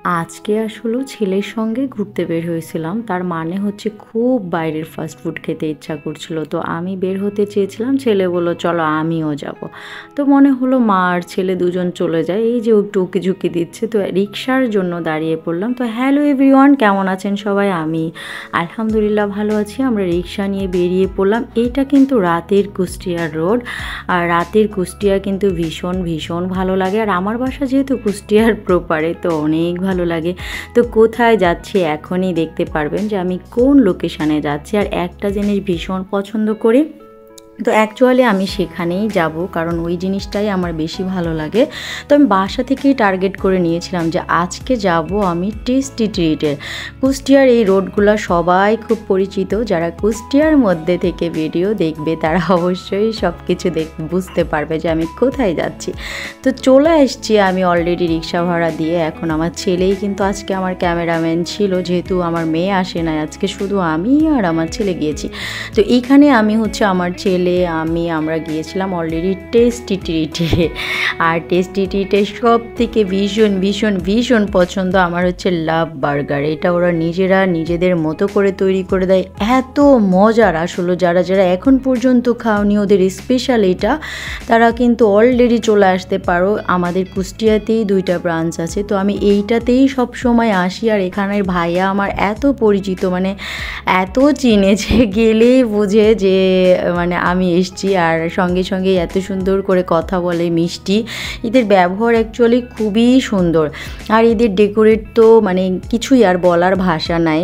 আজকে আসলে ছেলের সঙ্গে ঘুরতে বের হয়েছিলাম। তার মানে হচ্ছে খুব বাইরের ফাস্ট ফুড খেতে ইচ্ছা করছিল। তো আমি বের হতে চেয়েছিলাম, ছেলে বলল চলো আমিও যাব। তো মনে হলো মা আর ছেলে দুজন চলে যায়। এই যে ও একটু উকি-ঝুঁকি দিচ্ছে, তো রিক্সার জন্য দাঁড়িয়ে পড়লাম। তো হ্যালো এভরিওয়ান, কেমন আছেন সবাই? আমি আলহামদুলিল্লাহ ভালো আছি। আমরা রিক্সা নিয়ে বেরিয়ে পড়লাম। এইটা কিন্তু রাতের কুষ্টিয়ার রোড। আর রাতের কুষ্টিয়া কিন্তু ভীষণ ভীষণ ভালো লাগে। আর আমার বাসা যেহেতু কুষ্টিয়ার প্রপারে, তো অনেক ভালো লাগে। তো কোথায় যাচ্ছি এখনই দেখতে পারবেন যে আমি কোন লোকেশানে যাচ্ছি। আর একটা জিনিস ভীষণ পছন্দ করি, তো অ্যাকচুয়ালি আমি সেখানেই যাব, কারণ ওই জিনিসটাই আমার বেশি ভালো লাগে। তো আমি বাসা থেকেই টার্গেট করে নিয়েছিলাম যে আজকে যাব আমি টেস্টি ট্রিটের। কুষ্টিয়ার এই রোডগুলো সবাই খুব পরিচিত। যারা কুষ্টিয়ার মধ্যে থেকে ভিডিও দেখবে তারা অবশ্যই সব কিছু বুঝতে পারবে যে আমি কোথায় যাচ্ছি। তো চলে এসছি আমি অলরেডি রিক্সা ভাড়া দিয়ে। এখন আমার ছেলেই কিন্তু আজকে আমার ক্যামেরাম্যান ছিল, যেহেতু আমার মেয়ে আসে নাই আজকে, শুধু আমি আর আমার ছেলে গিয়েছি। তো এইখানে আমি হচ্ছে আমার ছেলে আমরা গিয়েছিলাম অলরেডি টেস্টি ট্রিটে। আর টেস্টি ট্রিটের সব থেকে ভীষণ ভীষণ ভীষণ পছন্দ আমার হচ্ছে লাভ বার্গার। এটা ওরা নিজেরা নিজেদের মতো করে তৈরি করে দেয়, এত মজার। আসলে যারা যারা এখন পর্যন্ত খাওনি, ওদের স্পেশাল এটা। তারা কিন্তু অলরেডি চলে আসতে পারো। আমাদের কুষ্টিয়াতেই 2টা ব্রাঞ্চ আছে, তো আমি এইটাতেই সব সময় আসি। আর এখানের ভাইয়া আমার এত পরিচিত, মানে এত চিনেছে, গেলেই বুঝে যে মানে আমি এসছি। আর সঙ্গে সঙ্গে এত সুন্দর করে কথা বলে, মিষ্টি। এদের ব্যবহার অ্যাকচুয়ালি খুবই সুন্দর। আর এদের ডেকোরেট তো মানে কিছুই আর বলার ভাষা নাই,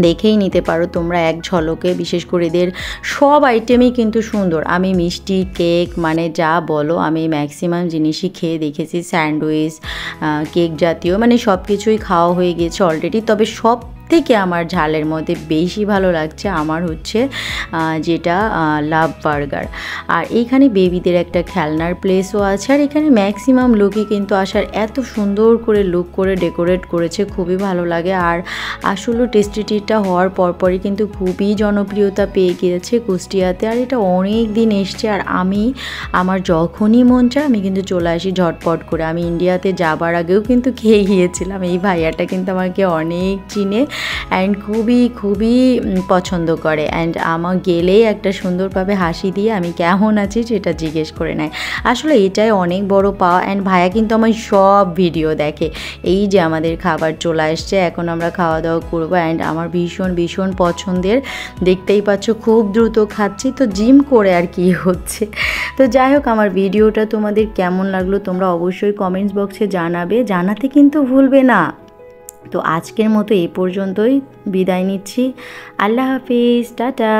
দেখেই নিতে পারো তোমরা এক ঝলকে। বিশেষ করে এদের সব আইটেমই কিন্তু সুন্দর। আমি মিষ্টি, কেক, মানে যা বলো আমি ম্যাক্সিমাম জিনিসই খেয়ে দেখেছি। স্যান্ডউইচ, কেক জাতীয়, মানে সব কিছুই খাওয়া হয়ে গেছে অলরেডি। তবে সব থেকে আমার ঝালের মধ্যে বেশি ভালো লাগছে আমার হচ্ছে যেটা লাভ বার্গার। আর এইখানে বেবিদের একটা খেলনার প্লেসও আছে। আর এখানে ম্যাক্সিমাম লোকই কিন্তু আসার এত সুন্দর করে লুক করে ডেকোরেট করেছে, খুবই ভালো লাগে। আর আসলে টেস্টি ট্রিটটা হওয়ার পরপরই কিন্তু খুবই জনপ্রিয়তা পেয়ে গিয়েছে কুষ্টিয়াতে। আর এটা অনেক দিন এসছে। আর আমার যখনই মন চায় আমি কিন্তু চলে আসি ঝটপট করে। আমি ইন্ডিয়াতে যাবার আগেও কিন্তু খেয়ে গিয়েছিলাম। এই ভাইয়াটা কিন্তু আমাকে অনেক চিনে অ্যান্ড খুবই খুবই পছন্দ করে। অ্যান্ড আমার গেলেই একটা সুন্দরভাবে হাসি দিয়ে আমি কেমন আছি সেটা জিজ্ঞেস করে নেয়। আসলে এটাই অনেক বড় পাওয়া। অ্যান্ড ভাইয়া কিন্তু আমার সব ভিডিও দেখে। এই যে আমাদের খাবার চলে আসছে, এখন আমরা খাওয়া দাওয়া করবো। অ্যান্ড আমার ভীষণ ভীষণ পছন্দের, দেখতেই পাচ্ছ খুব দ্রুত খাচ্ছি। তো জিম করে আর কি হচ্ছে। তো যাই হোক, আমার ভিডিওটা তোমাদের কেমন লাগলো তোমরা অবশ্যই কমেন্টস বক্সে জানাবে, জানাতে কিন্তু ভুলবে না। তো আজকের মতো এই পর্যন্তই, বিদায় নিচ্ছি। আল্লাহ হাফিজ, টাটা।